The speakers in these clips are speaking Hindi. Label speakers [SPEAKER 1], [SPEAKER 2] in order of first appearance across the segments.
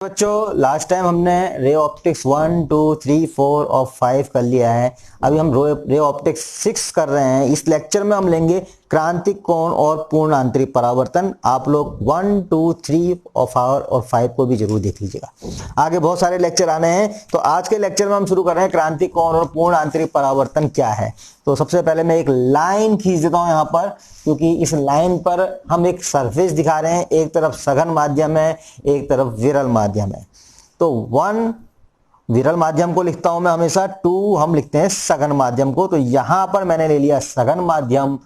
[SPEAKER 1] बच्चों लास्ट टाइम हमने रे ऑप्टिक्स 1, 2, 3, 4 और 5 कर लिया है। अभी हम रे ऑप्टिक्स 6 कर रहे हैं। इस लेक्चर में हम लेंगे क्रांतिक कोण और पूर्ण आंतरिक परावर्तन। आप लोग 1, 2, 3 और 5 को भी जरूर देख लीजिएगा। आगे बहुत सारे लेक्चर आने हैं, तो आज के लेक्चर में हम शुरू कर रहे हैं क्रांतिक कोण और पूर्ण आंतरिक परावर्तन क्या है। तो सबसे पहले मैं एक लाइन खींच देता हूं यहाँ पर, क्योंकि इस लाइन पर हम एक सरफेस दिखा रहे हैं। एक तरफ सघन माध्यम है, एक तरफ विरल माध्यम है। तो 1 विरल माध्यम को लिखता हूं मैं हमेशा, 2 हम लिखते हैं सघन माध्यम को। तो यहां पर मैंने ले लिया सघन माध्यम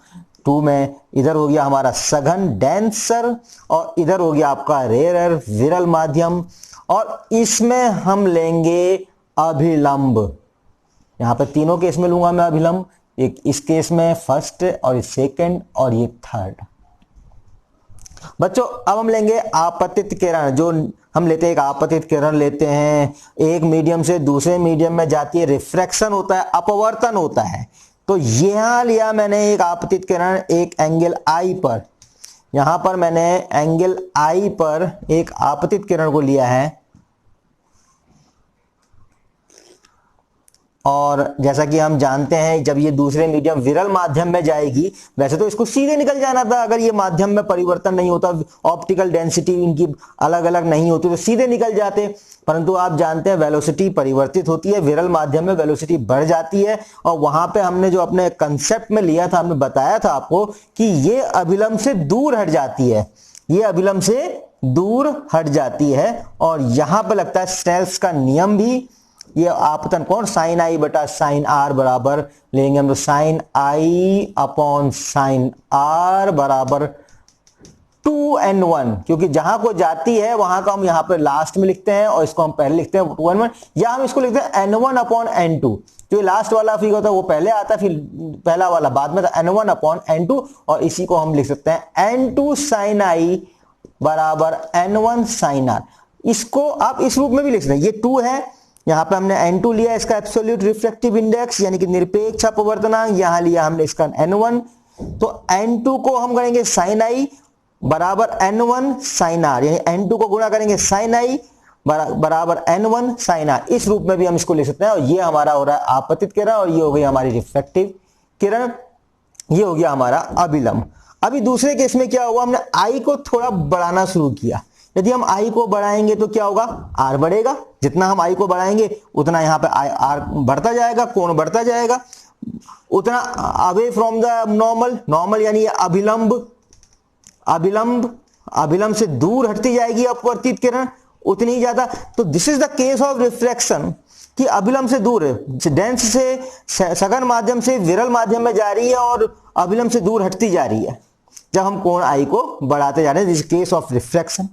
[SPEAKER 1] 2 में, इधर हो गया हमारा सघन डेंसर और इधर हो गया आपका रेयर विरल माध्यम। और इसमें हम लेंगे अभिलंब। यहां पर तीनों केस में लूंगा मैं अभिलंब। एक इस केस में फर्स्ट और सेकंड और ये थर्ड। बच्चों अब हम लेंगे आपतित किरण। जो हम लेते हैं, एक आपतित किरण लेते हैं, एक मीडियम से दूसरे मीडियम में जाती है, रिफ्रैक्शन होता है, अपवर्तन होता है। तो यहां लिया मैंने एक आपतित किरण एक एंगल आई पर। यहां पर मैंने एंगल आई पर एक आपतित किरण को लिया है। और जैसा कि हम जानते हैं, जब ये दूसरे मीडियम विरल माध्यम में जाएगी, वैसे तो इसको सीधे निकल जाना था अगर ये माध्यम में परिवर्तन नहीं होता, ऑप्टिकल डेंसिटी इनकी अलग अलग नहीं होती तो सीधे निकल जाते। परंतु आप जानते हैं वेलोसिटी परिवर्तित होती है, विरल माध्यम में वेलोसिटी बढ़ जाती है। और वहां पे हमने जो अपने कंसेप्ट में लिया था, हमने बताया था आपको कि ये अभिलंब से दूर हट जाती है, ये अभिलंब से दूर हट जाती है। और यहां पर लगता है स्नेल्स का नियम भी। ये आपतन कोण साइन आई बटा साइन आर बराबर लेंगे हम, तो sine i upon sine r बराबर 2n1, क्योंकि जहां को जाती है वहां का हम यहां पर लास्ट में लिखते हैं और इसको हम पहले लिखते हैं 2n1, या हम इसको लिखते हैं n1 अपॉन n2। जो लास्ट वाला फिगर होता है वो पहले आता है, फिर पहला वाला बाद में, तो n1 अपॉन n2। और इसी को हम लिख सकते हैं n2 साइन आई बराबर n1 साइन आर। इसको आप इस रूप में भी लिख सकते हैं। ये 2 है, यहां पे हमने n2 लिया, इसका एब्सोल्यूट रिफ्रैक्टिव इंडेक्स यानी कि निरपेक्ष अपवर्तनांक। यहां लिया हमने इसका n1, तो n2 को हम करेंगे sin i बराबर n1 sin r, यानी n2 को गुणा करेंगे sin i बराबर n1 sin r। इस रूप में भी हम इसको लिख सकते हैं। और ये हमारा हो रहा है आपतित किरण और ये हो गई हमारी रिफ्रैक्टिव किरण, ये हो गया हमारा अभिलंब। अभी दूसरे केस में क्या हुआ, हमने i को थोड़ा बढ़ाना शुरू किया। यदि हम i को बढ़ाएंगे तो क्या होगा, r बढ़ेगा। जितना हम i को बढ़ाएंगे उतना यहाँ पे r बढ़ता जाएगा, कोण बढ़ता जाएगा, उतना अवे फ्रॉम द नॉर्मल यानी अभिलंब से दूर हटती जाएगी अपवर्तित किरण उतनी ही ज्यादा। तो this is the case of refraction कि अभिलंब से दूर है, डेंस से सघन माध्यम से विरल माध्यम में जा रही है और अभिलंब से दूर हटती जा रही है जब हम कोण i को बढ़ाते जा रहे हैं। This case of refraction.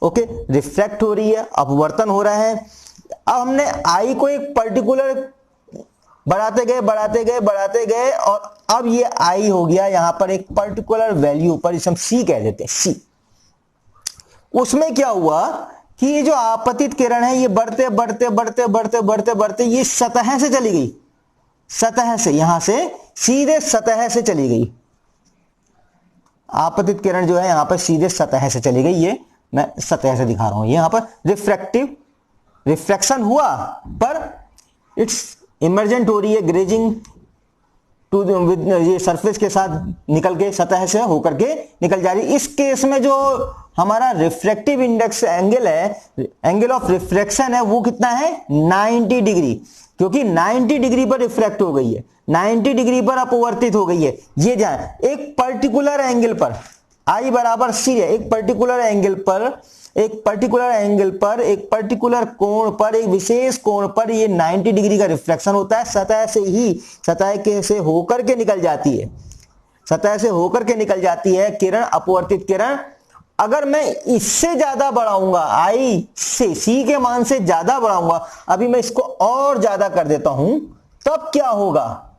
[SPEAKER 1] Okay, refract हो रही है, अपवर्तन हो रहा है। अब हमने आई को एक पर्टिकुलर बढ़ाते गए और अब ये आई हो गया यहां पर एक पर्टिकुलर वैल्यू पर, इसे हम सी कह देते हैं, सी। उसमें क्या हुआ कि ये जो आपतित किरण है ये बढ़ते ये सतह से चली गई, सतह से, यहां से सीधे सतह से चली गई। आपतित किरण जो है यहां पर सीधे सतह से चली गई। ये मैं सतह से दिखा रहा हूं, यहां पर रिफ्रैक्शन हुआ पर इट्स इमर्जेंट हो रही है, ग्रेजिंग टू ये सरफेस के साथ निकल के, सतह से होकर के निकल जा रही है। इस केस में जो हमारा रिफ्रैक्टिव इंडेक्स एंगल है, एंगल ऑफ रिफ्रैक्शन है, वो कितना है, 90 डिग्री, क्योंकि 90 डिग्री पर रिफ्रैक्ट हो गई है, 90 डिग्री पर अपवर्तित हो गई है। ये जाए एक पर्टिकुलर एंगल पर I बराबर C है, एक पर्टिकुलर एंगल पर एक पर्टिकुलर कोण पर, एक विशेष कोण पर ये 90 डिग्री का रिफ्लेक्शन होता है। सतह से होकर के निकल जाती है, सतह से होकर के निकल जाती है किरण, अपवर्तित किरण। अगर मैं इससे ज्यादा बढ़ाऊंगा, I से C के मान से ज्यादा बढ़ाऊंगा, अभी मैं इसको और ज्यादा कर देता हूं, तब क्या होगा,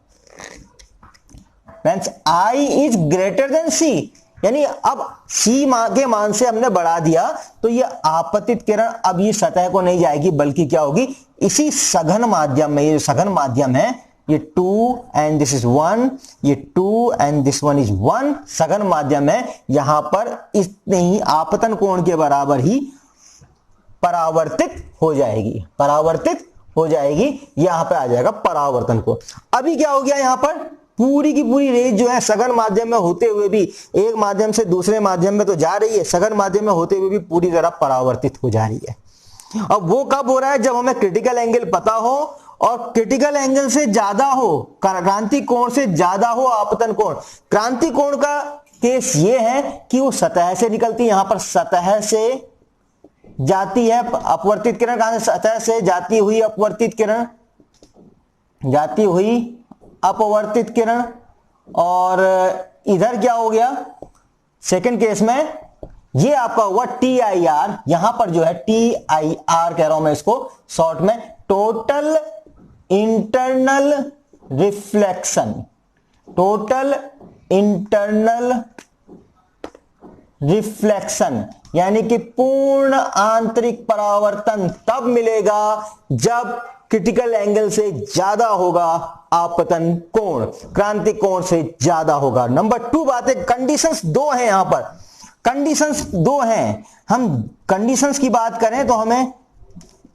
[SPEAKER 1] Hence I is greater than C, यानी अब C के मान से हमने बढ़ा दिया तो ये आपतित किरण अब ये सतह को नहीं जाएगी, बल्कि क्या होगी, इसी सघन माध्यम में, ये जो सघन माध्यम है, ये 2 एंड दिस इज 1, ये 2 एंड दिस वन इज 1 सघन माध्यम है। यहां पर इतने ही आपतन कोण के बराबर ही परावर्तित हो जाएगी, परावर्तित हो जाएगी, यहां पे आ जाएगा परावर्तन कोण। अभी क्या हो गया, यहां पर पूरी की पूरी रेज जो है सघन माध्यम में होते हुए भी एक माध्यम से दूसरे माध्यम में तो जा रही है, सघन माध्यम में होते हुए भी पूरी तरह परावर्तित हो जा रही है। अब वो कब हो रहा है, जब हमें क्रिटिकल एंगल पता हो और क्रिटिकल एंगल से ज्यादा हो, क्रांति कोण से ज्यादा हो आपतन कोण। क्रांति कोण का केस ये है कि वो सतह से निकलती है, यहां पर सतह से जाती है अपवर्तित किरण, कहां से, सतह से जाती हुई अपवर्तित किरण, जाती हुई अपवर्तित किरण। और इधर क्या हो गया, सेकंड केस में ये आपका हुआ TIR, यहां पर जो है TIR कह रहा हूं मैं इसको शॉर्ट में, total internal reflection, total internal reflection, यानी कि पूर्ण आंतरिक परावर्तन तब मिलेगा जब क्रिटिकल एंगल से ज्यादा होगा आपतन कोण, क्रांति कोण से ज्यादा होगा। नंबर 2 बात है, कंडीशंस 2 हैं, यहां पर कंडीशंस 2 हैं। हम कंडीशंस की बात करें तो हमें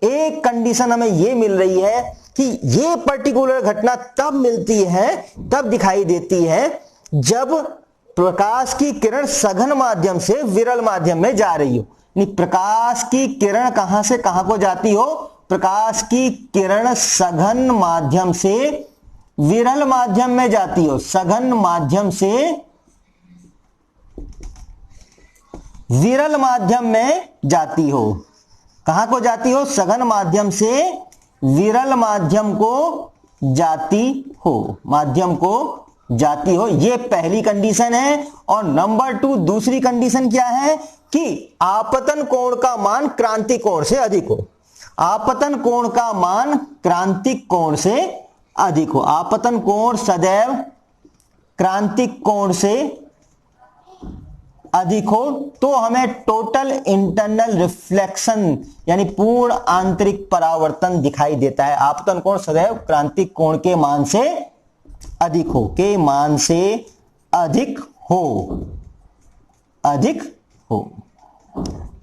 [SPEAKER 1] एक कंडीशन हमें यह मिल रही है कि यह पर्टिकुलर घटना तब मिलती है, तब दिखाई देती है जब प्रकाश की किरण सघन माध्यम से विरल माध्यम में जा रही हो। प्रकाश की किरण कहां से कहां को जाती हो, प्रकाश की किरण सघन माध्यम से विरल माध्यम में जाती हो, सघन माध्यम से विरल माध्यम में जाती हो। कहां को जाती हो, सघन माध्यम से विरल माध्यम को जाती हो, माध्यम को जाती हो, ये पहली कंडीशन है। और नंबर 2 दूसरी कंडीशन क्या है कि आपतन कोण का मान क्रांतिक कोण से अधिक हो, आपतन कोण का मान क्रांतिक कोण से अधिक हो, आपतन कोण सदैव क्रांतिक कोण से अधिक हो तो हमें टोटल इंटरनल रिफ्लेक्शन यानी पूर्ण आंतरिक परावर्तन दिखाई देता है। आपतन कोण सदैव क्रांतिक कोण के मान से अधिक हो, के मान से अधिक हो, अधिक हो।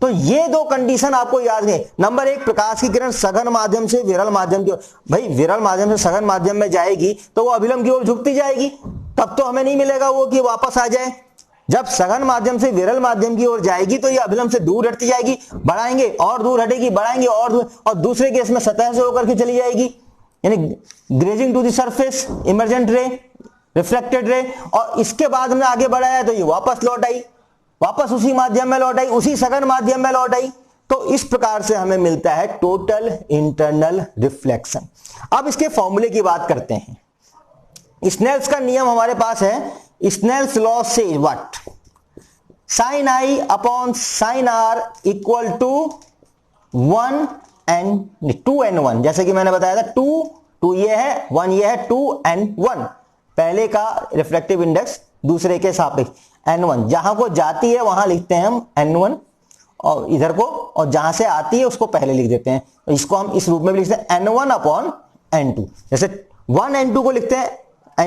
[SPEAKER 1] तो ये 2 कंडीशन आपको याद है। नंबर 1, प्रकाश की किरण सघन माध्यम से विरल माध्यम की ओर, भाई विरल माध्यम से सघन माध्यम में जाएगी तो वो अभिलंब की ओर झुकती जाएगी, तब तो हमें नहीं मिलेगा वो कि वापस आ जाए। जब सघन माध्यम से विरल माध्यम की ओर जाएगी तो ये अभिलंब से दूर हटती जाएगी, बढ़ाएंगे और दूर हटेगी, बढ़ाएंगे और दूर, और दूसरे केस में सतह से होकर के चली जाएगी, यानी grazing to the surface, emergent ray, reflected ray. और इसके बाद हमने आगे बढ़ाया तो ये वापस लौट आई, वापस उसी माध्यम में लौट आई, उसी सघन माध्यम में लौट आई। तो इस प्रकार से हमें मिलता है टोटल इंटरनल रिफ्लेक्शन। अब इसके फॉर्मूले की बात करते हैं। स्नेल्स का नियम हमारे पास है। स्नेल्स लॉ से what, sine i upon sine r equal to 2n1, जैसे कि मैंने बताया था 2 ये है, 1 ये है, 2n1 पहले का रिफ्लेक्टिव इंडेक्स दूसरे के सापेक्ष n1, जहां को जाती है वहां लिखते हैं हम n1 और इधर को, और जहां से आती है उसको पहले लिख देते हैं। तो इसको हम इस रूप में भी लिखते हैं n1 अपॉन n2, जैसे 1n2 को लिखते हैं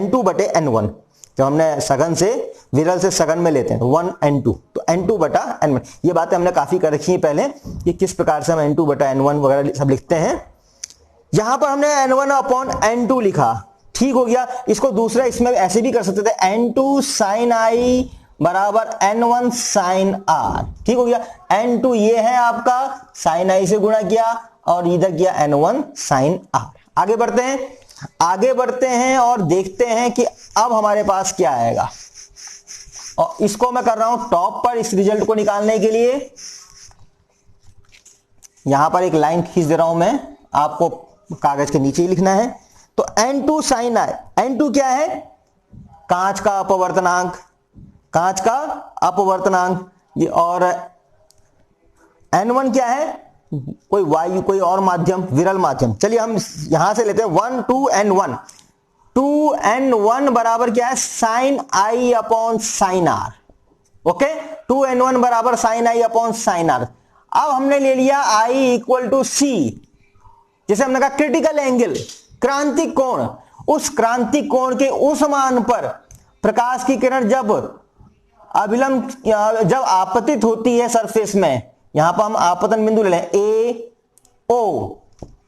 [SPEAKER 1] n2 बटे n1, जब हमने सघन से विरल से सघन में लेते हैं 1n2 तो n2 बटा n1। ये बातें हमने काफी कर रखी है पहले कि किस प्रकार से हम n2 बटा n1 वगैरह सब लिखते हैं। यहां पर हमने n1 अपॉन n2 लिखा, ठीक हो गया। इसको दूसरा इसमें ऐसे भी कर सकते थे, n2 साइन आई बराबर n1 साइन आर, ठीक हो गया। n2 ये है आपका, साइन आई से गुणा किया और इधर किया n1 साइन आर। आगे बढ़ते हैं, आगे बढ़ते हैं और देखते हैं कि अब हमारे पास क्या आएगा। और इसको मैं कर रहा हूं टॉप पर इस रिजल्ट को निकालने के लिए। यहां पर एक लाइन खींच दे रहा हूं मैं, आपको कागज के नीचे ही लिखना है। तो n2 साइन आई, n2 क्या है, कांच का अपवर्तनांक, कांच का अपवर्तनांक ये, और n1 क्या है, कोई वायु, कोई और माध्यम, विरल माध्यम। चलिए हम यहां से लेते हैं 1 2n1, 2n1 बराबर क्या है, sine i upon sine r. Okay, 2n1 बराबर sine i upon sine r. अब हमने ले लिया i इक्वल टू सी, जैसे हमने कहा क्रिटिकल एंगल, क्रांतिक कोण, उस क्रांतिक कोण के उस मान पर प्रकाश की किरण जब अभिलंब, जब आपतित होती है सरफेस में यहां पर हम आपतन बिंदु ले लें ए ओ,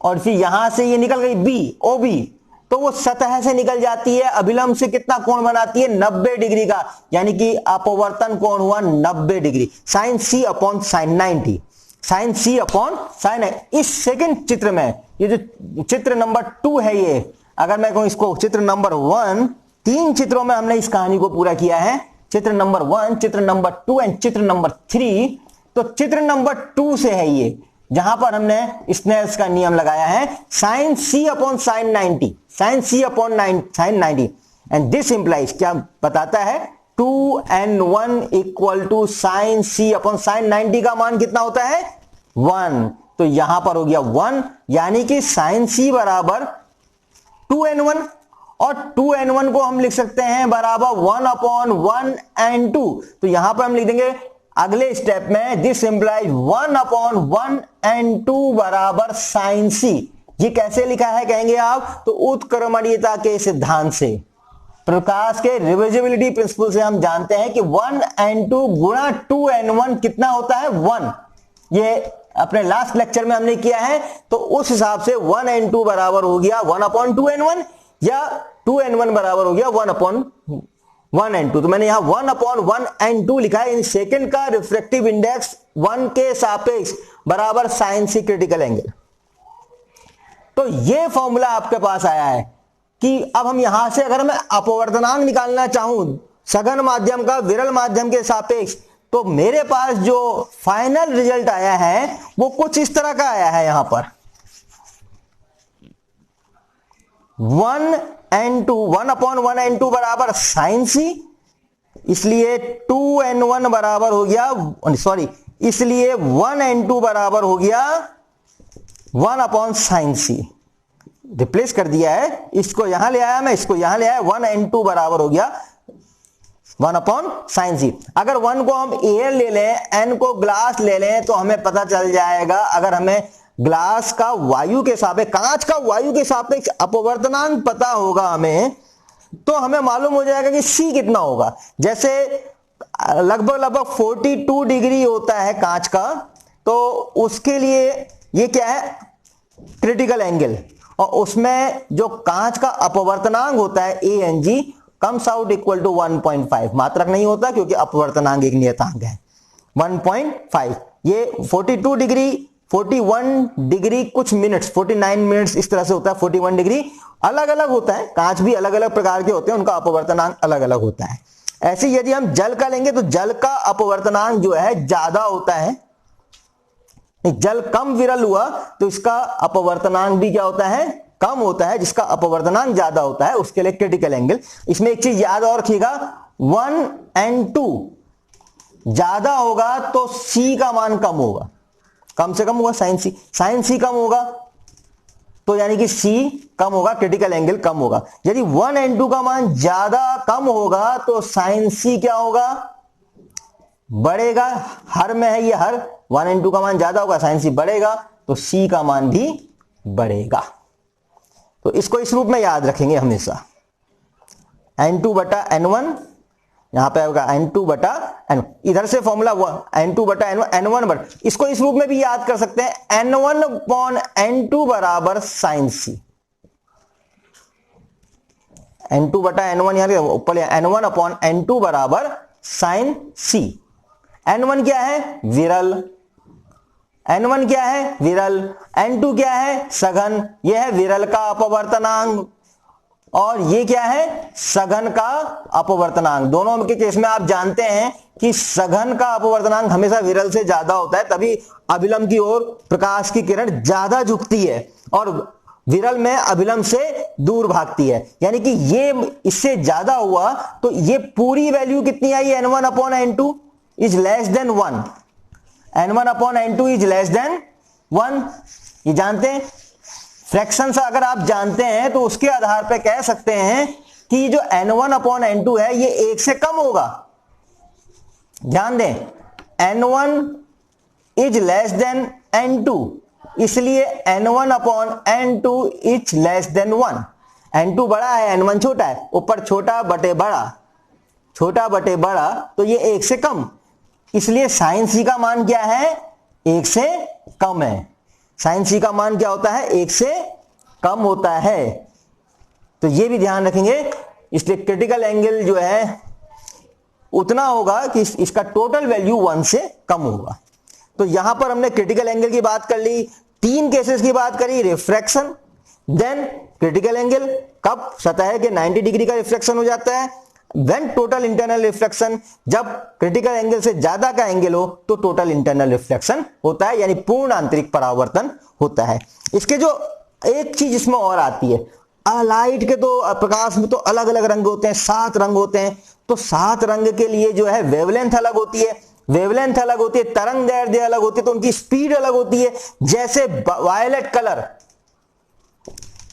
[SPEAKER 1] और फिर यहां से ये निकल गई बी ओ बी, तो वो सतह से निकल जाती है, अभिलंब से कितना कोण बनाती है 90 डिग्री का, यानी कि अपवर्तन कोण हुआ 90 degree, sign C upon sine 90, sine C upon sign. इस सेकंड चित्र में ये जो चित्र नंबर 2 है, ये अगर मैं कहूं इसको चित्र नंबर 1, 3 चित्रों में हमने इस कहानी को पूरा किया है, चित्र नंबर 1, चित्र नंबर 2 एंड चित्र नंबर 3। तो चित्र नंबर 2 से है ये, जहां पर हमने स्नेल्स का नियम लगाया है, sine C upon sine 90, sine C upon sine 90, and this implies क्या बताता है 2n1 equal to sine C upon sine 90 का मान कितना होता है 1। तो यहां पर हो गया 1, यानी कि साइन सी बराबर 2n1, और 2n1 को हम लिख सकते हैं बराबर 1 अपॉन 1n2। तो यहां पर हम लिख देंगे अगले स्टेप में, दिस इंप्लाइज 1 अपॉन 1n2 बराबर साइन सी। ये कैसे लिखा है कहेंगे आप, तो उत्क्रमणीयता के सिद्धांत से, प्रकाश के रिवर्सिबिलिटी प्रिंसिपल से हम जानते हैं कि 1n2 गुणा 2n1 कितना होता है 1। ये अपने लास्ट लेक्चर में हमने किया है, तो उस हिसाब से 1n2 बराबर हो गया 1 अपॉन 2n1, या 2n1 बराबर हो गया 1 अपॉन 1n2। तो मैंने यहां 1 अपॉन 1n2 लिखा है। इन सेकंड का रिफ्रैक्टिव इंडेक्स 1 के सापेक्ष बराबर साइन सी क्रिटिकल एंगल। तो ये फॉर्मूला आपके पास आया है कि अब हम यहां से अगर मैं अपवर्तनांक निकालना चाहूं सघन माध्यम का विरल माध्यम के सापेक्ष, तो मेरे पास जो फाइनल रिजल्ट आया है वो कुछ इस तरह का आया है। यहां पर 1 अपॉन 1n2 बराबर साइन सी, इसलिए 2n1 बराबर हो गया, सॉरी, इसलिए 1n2 बराबर हो गया 1 अपॉन साइन सी। रिप्लेस कर दिया है, इसको यहां ले आया मैं, इसको यहां ले आया, 1n2 बराबर हो गया 1 अपॉन साइन सी। अगर 1 को हम एयर ले लें, n को ग्लास ले लें, तो हमें पता चल जाएगा, अगर हमें ग्लास का वायु के सापेक्ष, कांच का वायु के सापेक्ष अपवर्तनांक पता होगा हमें, तो हमें मालूम हो जाएगा कि C कितना होगा। जैसे लगभग 42 डिग्री होता है कांच का, तो उसके लिए ये क्या है क्रिटिकल एंगल, और उसमें जो कांच का अपवर्तनांक होता है ANG comes out equal to 1.5, मात्रक नहीं होता क्योंकि अपवर्तनांक एक नियतांक है 1.5। ये 42 डिग्री 41 डिग्री कुछ मिनट्स 49 मिनट्स इस तरह से होता है। 41 डिग्री अलग अलग होता है, कांच भी अलग अलग प्रकार के होते हैं, उनका अपवर्तनांक अलग अलग होता है। ऐसे यदि हम जल का लेंगे तो जल का अपवर्तनांक जो है ज्यादा होता है, जल कम विरल हुआ तो इसका अपवर्तनांक भी क्या होता है कम होता है, जिसका अपवर्तनांक ज्यादा होता है उसके लिए क्रिटिकल एंगल। इसमें एक चीज याद और रखिएगा, 1n2 ज्यादा होगा तो C का मान कम होगा, कम से कम होगा साइन सी कम होगा, तो यानी कि C कम होगा, क्रिटिकल एंगल कम होगा। यदि 1n2 का मान ज्यादा कम होगा तो साइन C क्या होगा बढ़ेगा, हर में है ये हर, 1n2 का मान ज्यादा होगा साइन C बढ़ेगा, तो C का मान भी बढ़ेगा। तो इसको इस रूप में याद रखेंगे हमेशा, n2 बटा n1, यहां पे होगा n2 बटा n, इधर से फॉर्मूला n2 बटा n1 बटा, इसको इस रूप में भी याद कर सकते हैं, n1 अपॉन n2 बराबर साइन सी, n2 बटा n1 यहां ऊपर n1 अपॉन n2 बराबर साइन सी। n1 क्या है विरल, n1 क्या है विरल, n2 क्या है सघन, यह है विरल का अपवर्तनांक, और ये क्या है सघन का अपवर्तनांक। दोनों के केस में आप जानते हैं कि सघन का अपवर्तनांक हमेशा विरल से ज्यादा होता है, तभी अभिलंब की ओर प्रकाश की किरण ज्यादा झुकती है और विरल में अभिलंब से दूर भागती है। यानी कि ये इससे ज्यादा हुआ तो ये पूरी वैल्यू कितनी आई, n1 upon n2 is less than 1, n1 upon n2 is less than 1। ये जानते हैं, फ्रैक्शंस अगर आप जानते हैं तो उसके आधार पर कह सकते हैं कि जो n1 अपॉन n2 है ये 1 से कम होगा। ध्यान दें, n1 is less than n2, इसलिए n1 upon n2 is less than 1। n2 बड़ा है, n1 छोटा है, ऊपर छोटा बटे बड़ा, छोटा बटे बड़ा, तो ये 1 से कम, इसलिए साइन सी का मान क्या है 1 से कम है। साइन सी का मान क्या होता है? 1 से कम होता है। तो ये भी ध्यान रखेंगे। इसलिए क्रिटिकल एंगल जो है उतना होगा कि इसका टोटल वैल्यू 1 से कम होगा। तो यहां पर हमने क्रिटिकल एंगल की बात कर ली, 3 केसेस की बात करी, रिफ्रैक्शन, देन क्रिटिकल एंगल कब सतह के 90 डिग्री का रिफ्लेक्शन हो जाता है, व्हेन टोटल इंटरनल रिफ्लेक्शन, जब क्रिटिकल एंगल से ज्यादा का एंगल हो तो टोटल इंटरनल रिफ्लेक्शन होता है, यानी पूर्ण आंतरिक परावर्तन होता है। इसके जो एक चीज इसमें और आती है, लाइट के तो प्रकाश में तो अलग अलग रंग होते हैं, 7 रंग होते हैं। तो 7 रंग के लिए जो है वेवलेंथ अलग होती है, वेवलेंथ अलग होती है, तरंग दैर्ध्य अलग होती है, तो उनकी स्पीड अलग होती है। जैसे वायलेट कलर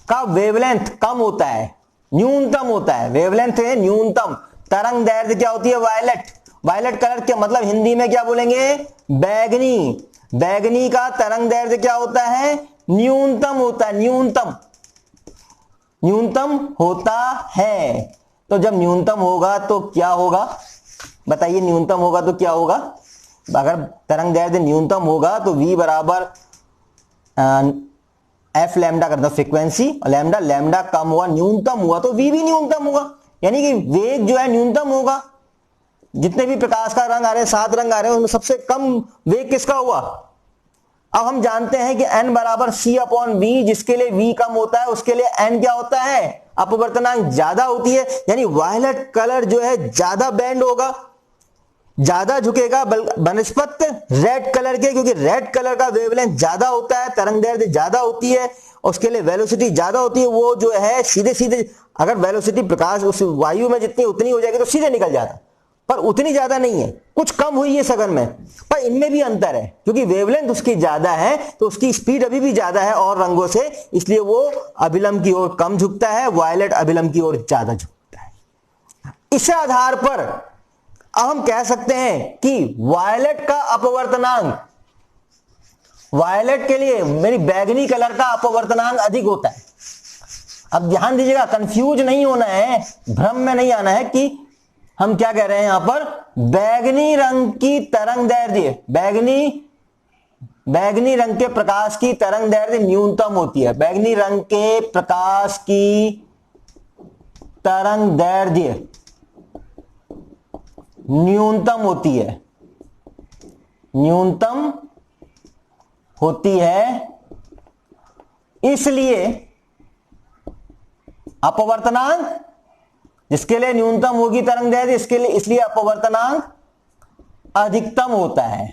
[SPEAKER 1] का वेवलेंथ कम होता है, न्यूनतम होता है, वेवलेंथ है न्यूनतम, तरंग दैर्ध्य क्या होती है? वायलेट। वायलेट कलर के मतलब हिंदी में क्या बोलेंगे? बैगनी। बैगनी का तरंग दैर्ध्य क्या होता है? न्यूनतम होता है, न्यूनतम, न्यूनतम होता है। तो जब न्यूनतम होगा तो क्या होगा बताइए? न्यूनतम होगा तो क्या होगा? अगर तरंग दैर्ध्य न्यूनतम होगा तो v बराबर एफ लैम्डा कर दो फ्रीक्वेंसी, लैम्डा, लैम्डा कम हुआ, न्यूनतम हुआ तो v भी न्यूनतम होगा, यानी कि वेग जो है न्यूनतम होगा। जितने भी प्रकाश का रंग आ रहे हैं, 7 रंग आ रहे हैं, उनमें सबसे कम वेग किसका हुआ? अब हम जानते हैं कि n बराबर c अपॉन v, जिसके लिए v कम होता है उसके लिए n क्या होता है? अपवर्तनांक ज्यादा होती है, यानी वायलेट कलर जो है ज्यादा बैंड होगा, ज्यादा झुकेगा बनस्पत रेड कलर के, क्योंकि रेड कलर का वेवलेंथ ज्यादा होता है, तरंग दैर्ध्य ज्यादा होती है, उसके लिए वेलोसिटी ज्यादा होती है। वो जो है सीधे सीधे, अगर वेलोसिटी प्रकाश उस वायु में जितनी उतनी हो जाएगी तो सीधे निकल जाता, पर उतनी ज्यादा नहीं है, कुछ कम हुई है सघन में, पर इनमें भी अंतर है, क्योंकि वेवलेंथ उसकी ज्यादा है तो उसकी स्पीड अभी भी ज्यादा है और रंगों से, इसलिए वो अभिलंब की ओर कम झुकता है, वायलेट अभिलंब की ओर ज्यादा झुकता है। इस आधार पर अब हम कह सकते हैं कि वायलेट का अपवर्तनांक, वायलेट के लिए मेरी बैगनी कलर का अपवर्तनांक अधिक होता है। अब ध्यान दीजिएगा, कंफ्यूज नहीं होना है, भ्रम में नहीं आना है कि हम क्या कह रहे हैं यहां पर, बैगनी रंग की तरंग दैर्ध्य, बैगनी रंग के प्रकाश की तरंग दैर्ध्य न्यूनतम होती है, बैगनी रंग के प्रकाश की तरंग दैर्ध्य न्यूनतम होती है, न्यूनतम होती है, इसलिए अपवर्तनांक जिसके लिए न्यूनतम होगी तरंग दैर्ध्य, इसके लिए, इसलिए अपवर्तनांक अधिकतम होता है,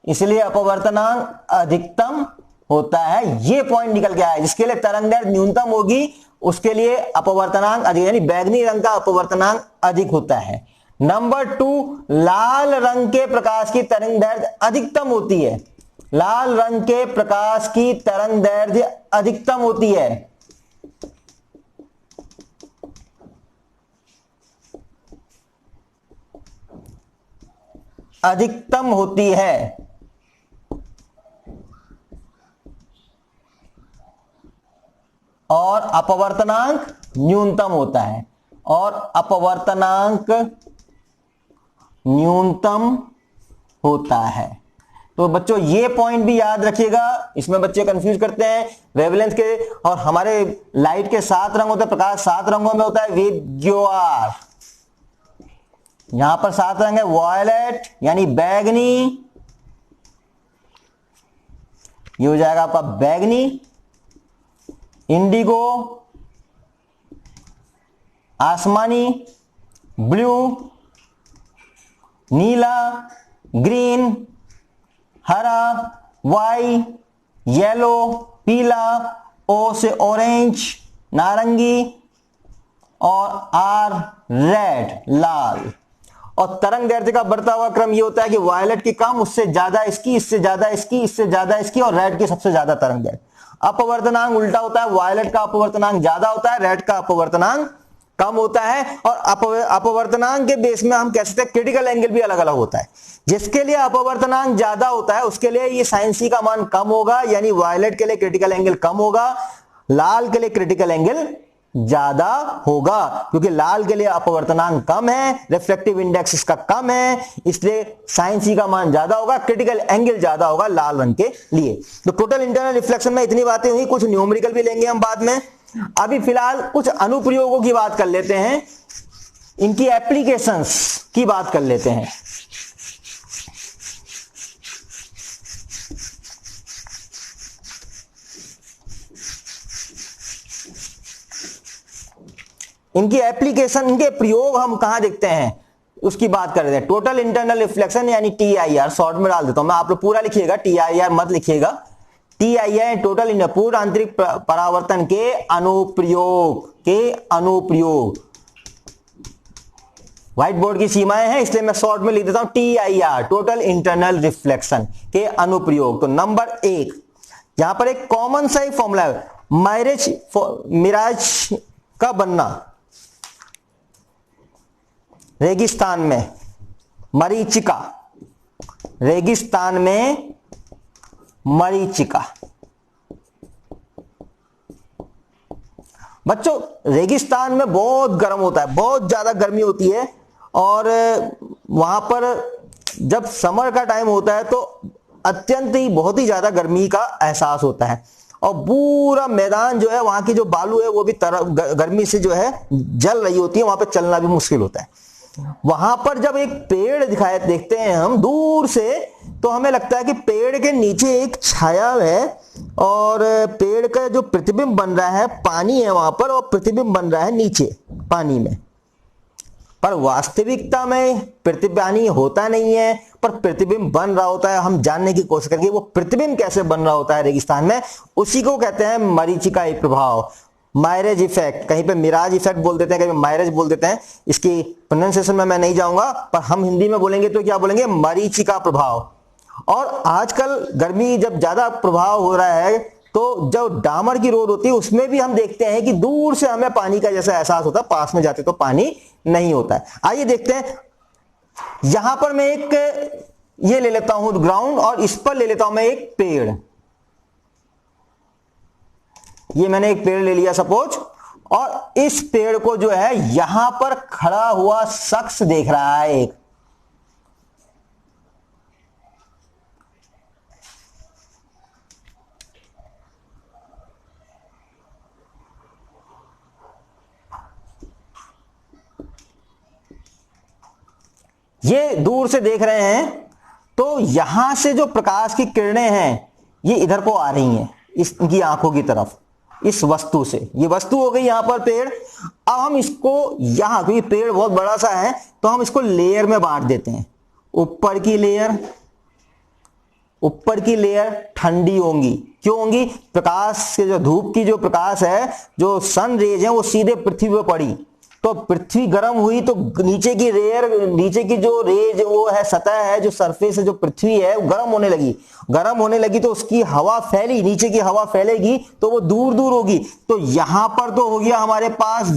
[SPEAKER 1] इसलिए अपवर्तनांक अधिकतम होता है। ये पॉइंट निकल गया है, जिसके लिए तरंग दैर्ध्य न्यूनतम होगी उसके लिए अपवर्तनांक अधिक, यानी बैगनी रंग का अपवर्तनांक अधिक होता है। नंबर 2, लाल रंग के प्रकाश की तरंग दैर्ध्य अधिकतम होती है, लाल रंग के प्रकाश की तरंग दैर्ध्य अधिकतम होती है, अधिकतम होती है, और अपवर्तनांक न्यूनतम होता है, और अपवर्तनांक न्यूनतम होता है। तो बच्चों ये पॉइंट भी याद रखिएगा, इसमें बच्चे कंफ्यूज करते हैं वेवलेंथ के, और हमारे लाइट के 7 रंग होते हैं, प्रकाश 7 रंगों में होता है, विद्युत, यहां पर 7 रंग है, वायलेट यानी बैगनी, ये हो जाएगा आपका बैगनी, इंडिगो, आसमानी, ब्लू, नीला, ग्रीन, हरा, वाई, येलो, पीला, ओ से ऑरेंज, नारंगी, और आर रेड, लाल। और तरंग दैर्ध्य का बढ़ता हुआ क्रम ये होता है कि वायलेट की कम, उससे ज्यादा इसकी, इससे ज्यादा इसकी, इससे ज्यादा इसकी, और रेड की सबसे ज्यादा तरंग दैर्ध्य। अपवर्तनांक उल्टा होता है, वायलेट का अपवर्तनांक ज्यादा होता है, रेड का अपवर्तनांक कम होता है। और अपवर्तनांक के बेस में हम कह सकते हैं क्रिटिकल एंगल भी अलग अलग होता है, जिसके लिए अपवर्तनांक ज्यादा होता है उसके लिए ये साइन सी का मान कम होगा, यानी वायलेट के लिए क्रिटिकल एंगल कम होगा, लाल के लिए क्रिटिकल एंगल ज्यादा होगा, क्योंकि लाल के लिए अपवर्तनांक कम है, रिफ्लेक्टिव इंडेक्स इसका कम है, इसलिए साइन सी का मान ज्यादा होगा, क्रिटिकल एंगल ज्यादा होगा लाल रंग के लिए। तो टोटल इंटरनल रिफ्लेक्शन में इतनी बातें हुई, कुछ न्यूमेरिकल भी लेंगे हम बाद में। अभी फिलहाल कुछ अनुप्रयोगों की बात कर लेते हैं, इनकी एप्लीकेशंस की बात कर लेते हैं। इनकी एप्लीकेशन, इनके प्रयोग हम कहां देखते हैं उसकी बात कर रहे हैं। टोटल इंटरनल रिफ्लेक्शन यानी TIR, शॉर्ट में डाल देता हूं मैं, आप लोग पूरा लिखिएगा, TIR मत लिखिएगा। TIR टोटल पूर्ण आंतरिक परावर्तन के अनुप्रयोग व्हाइट बोर्ड की सीमाएं हैं, इसलिए मैं शॉर्ट में लिख देता हूं TIR, टोटल इंटरनल रिफ्लेक्शन के अनुप्रयोग। तो नंबर 1 यहां पर एक कॉमन सा ही फॉर्मूला है, मिराज का बनना रेगिस्तान में, मरीचिका, रेगिस्तान में मरीचिका। बच्चों रेगिस्तान में बहुत गर्म होता है, बहुत ज्यादा गर्मी होती है, और वहां पर जब समर का टाइम होता है तो अत्यंत ही बहुत ही ज्यादा गर्मी का एहसास होता है, और पूरा मैदान जो है, वहां की जो बालू है वो भी गर्मी से जो है जल रही होती है, वहां पर चलना भी मुश्किल होता है। वहां पर जब एक पेड़ दिखाई देखते हैं हम दूर से, तो हमें लगता है कि पेड़ के नीचे एक छाया है, और पेड़ का जो प्रतिबिंब बन रहा है, पानी है वहां पर, और प्रतिबिंब बन रहा है नीचे पानी में। पर वास्तविकता में प्रतिबिंब होता नहीं है, पर प्रतिबिंब बन रहा होता है। हम जानने की कोशिश करेंगे वो प्रतिबिंब कैसे बन रहा होता है रेगिस्तान में, उसी को कहते हैं मरीचिका प्रभाव, मायरेज इफेक्ट। कहीं पे मिराज इफेक्ट बोल देते हैं, कहीं पे मायरेज बोल देते हैं, इसकी प्रोनाउंसिएशन में मैं नहीं जाऊंगा, पर हम हिंदी में बोलेंगे तो क्या बोलेंगे, मरीचिका प्रभाव। और आजकल गर्मी जब ज्यादा प्रभाव हो रहा है, तो जो डामर की रोड होती है उसमें भी हम देखते हैं कि दूर से हमें पानी का जैसा एहसास होता है, पास में जाते तो पानी नहीं होता है। आइए देखते हैं, यहां पर मैं एक ये ले लेता हूं ग्राउंड, और इस पर ले लेता हूं मैं एक पेड़। ये मैंने एक पेड़ ले लिया सपोज, और इस पेड़ को जो है यहां पर खड़ा हुआ शख्स देख रहा है एक। ये दूर से देख रहे हैं, तो यहां से जो प्रकाश की किरणें हैं ये इधर को आ रही हैं, इनकी आंखों की तरफ, इस वस्तु से। ये वस्तु हो गई यहां पर पेड़। अब हम इसको यहां, क्योंकि पेड़ बहुत बड़ा सा है, तो हम इसको लेयर में बांट देते हैं। ऊपर की लेयर, ऊपर की लेयर ठंडी होंगी। क्यों होंगी? प्रकाश से, जो धूप की जो प्रकाश है, जो सन रेज है, वो सीधे पृथ्वी पर पड़ी, तो पृथ्वी गर्म हुई, तो नीचे की लेयर, नीचे की जो रेज वो है, सतह है, जो सरफेस है, जो पृथ्वी है, वो गर्म होने लगी। गर्म होने लगी तो उसकी हवा फैली, नीचे की हवा फैलेगी तो वो दूर दूर होगी। तो यहां पर तो हो गया हमारे पास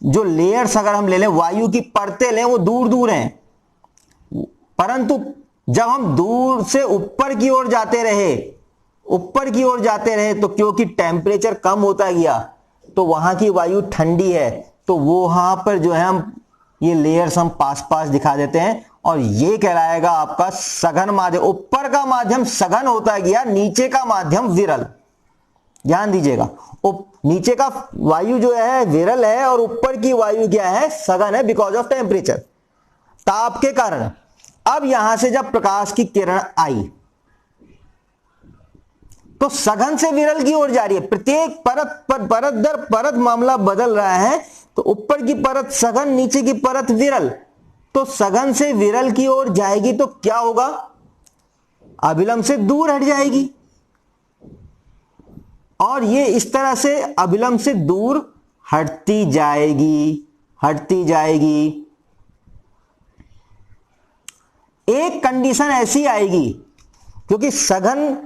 [SPEAKER 1] जो लेयर्स, अगर हम ले लें, वायु की परतें लें, वो दूर दूर हैं। परंतु जब हम दूर से ऊपर की ओर जाते रहे, ऊपर की ओर जाते रहे, तो क्योंकि टेम्परेचर कम होता गया, तो वहां की वायु ठंडी है, तो वो वहां पर जो है हम ये लेयर्स हम पास पास दिखा देते हैं, और ये कहलाएगा आपका सघन माध्यम। ऊपर का माध्यम सघन होता गया, नीचे का माध्यम विरल। ध्यान दीजिएगा, नीचे का वायु जो है विरल है, और ऊपर की वायु क्या है, सघन है, बिकॉज ऑफ टेम्परेचर, ताप के कारण। अब यहां से जब प्रकाश की किरण आई, तो सघन से विरल की ओर जा रही है। प्रत्येक परत पर, परत दर परत मामला बदल रहा है। तो ऊपर की परत सघन, नीचे की परत विरल, तो सघन से विरल की ओर जाएगी तो क्या होगा, अभिलंब से दूर हट जाएगी, और ये इस तरह से अभिलंब से दूर हटती जाएगी, हटती जाएगी। एक कंडीशन ऐसी आएगी, क्योंकि सघन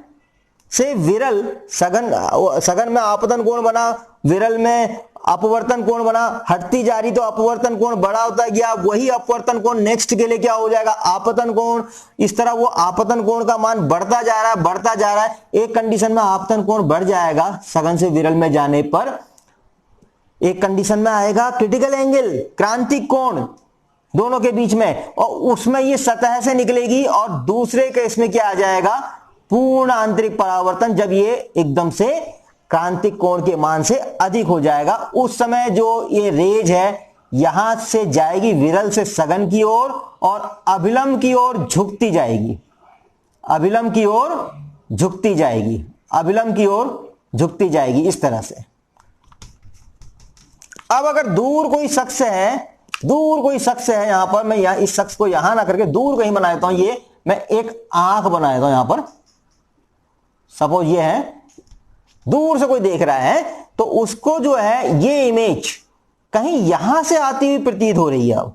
[SPEAKER 1] से विरल, सघन में आपतन कोण बना, विरल में अपवर्तन कोण बना, हटती जा रही तो अपवर्तन कोण बड़ा होता गया। वही अपवर्तन कोण नेक्स्ट के लिए क्या हो जाएगा, आपतन कोण। इस तरह वो आपतन कोण का मान बढ़ता जा रहा है, बढ़ता जा रहा है। एक कंडीशन में आपतन कोण बढ़ जाएगा सघन से विरल में जाने पर, एक कंडीशन में आएगा क्रिटिकल एंगल, क्रांतिक कोण दोनों के बीच में, और उसमें ये सतह से निकलेगी, और दूसरे केस में क्या आ जाएगा, पूर्ण आंतरिक परावर्तन, जब ये एकदम से क्रांतिक कोण के मान से अधिक हो जाएगा। उस समय जो ये रेज है यहां से जाएगी विरल से सघन की ओर और अभिलंब की ओर झुकती जाएगी, अभिलंब की ओर झुकती जाएगी, अभिलंब की ओर झुकती जाएगी इस तरह से। अब अगर दूर कोई शख्स है, दूर कोई शख्स है, यहां पर मैं इस शख्स को यहां ना करके दूर कहीं बना देता हूं, ये मैं एक आंख बना देता हूं यहां पर, सपोज ये है, दूर से कोई देख रहा है तो उसको जो है ये इमेज कहीं यहां से आती हुई प्रतीत हो रही है। अब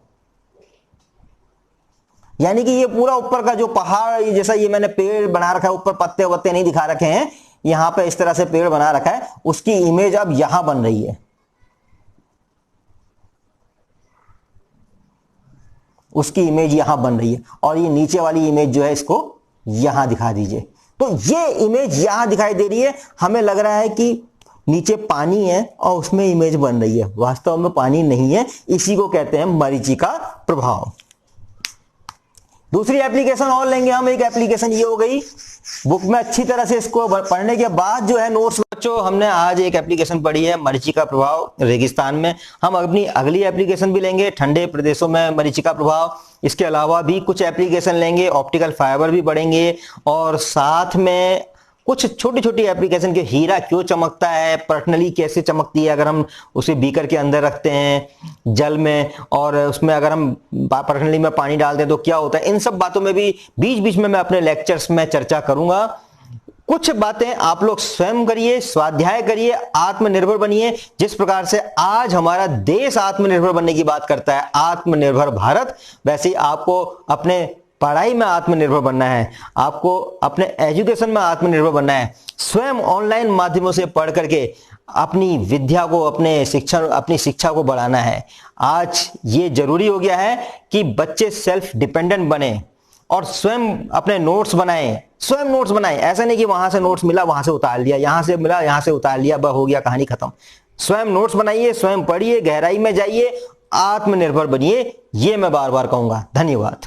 [SPEAKER 1] यानी कि ये पूरा ऊपर का जो पहाड़, जैसा ये मैंने पेड़ बना रखा है, ऊपर पत्ते वत्ते नहीं दिखा रखे हैं, यहां पे इस तरह से पेड़ बना रखा है, उसकी इमेज अब यहां बन रही है, उसकी इमेज यहां बन रही है, और ये नीचे वाली इमेज जो है इसको यहां दिखा दीजिए। तो ये इमेज यहां दिखाई दे रही है, हमें लग रहा है कि नीचे पानी है और उसमें इमेज बन रही है, वास्तव में पानी नहीं है, इसी को कहते हैं मरीचिका प्रभाव। दूसरी एप्लीकेशन और लेंगे हम, एक एप्लीकेशन ये हो गई, बुक में अच्छी तरह से इसको पढ़ने के बाद जो है नोट्स, बच्चों हमने आज एक एप्लीकेशन पढ़ी है मरीचिका प्रभाव रेगिस्तान में। हम अपनी अगली एप्लीकेशन भी लेंगे ठंडे प्रदेशों में मरीचिका प्रभाव, इसके अलावा भी कुछ एप्लीकेशन लेंगे, ऑप्टिकल फाइबर भी पढ़ेंगे, और साथ में कुछ छोटी छोटी एप्लीकेशन के हीरा क्यों चमकता है, पर्सनली कैसे चमकती है अगर हम उसे बीकर के अंदर रखते हैं जल में, और उसमें अगर हम पर्सनली में पानी डालते हैं तो क्या होता है, इन सब बातों में भी बीच बीच में मैं अपने लेक्चर्स में चर्चा करूंगा। कुछ बातें आप लोग स्वयं करिए, स्वाध्याय करिए, आत्मनिर्भर बनिए। जिस प्रकार से आज हमारा देश आत्मनिर्भर बनने की बात करता है, आत्मनिर्भर भारत, वैसे ही आपको अपने पढ़ाई में आत्मनिर्भर बनना है, आपको अपने एजुकेशन में आत्मनिर्भर बनना है। स्वयं ऑनलाइन माध्यमों से पढ़ करके अपनी विद्या को, अपनी शिक्षा को बढ़ाना है। आज ये जरूरी हो गया है कि बच्चे सेल्फ डिपेंडेंट बने और स्वयं अपने नोट्स बनाएं, स्वयं नोट्स बनाएं। ऐसा नहीं कि वहां से नोट्स मिला वहां से उतार लिया, यहां से मिला यहां से उतार लिया, बस हो गया कहानी खत्म। स्वयं नोट्स बनाइए, स्वयं पढ़िए, गहराई में जाइए, आत्मनिर्भर बनिए, ये मैं बार बार कहूंगा। धन्यवाद।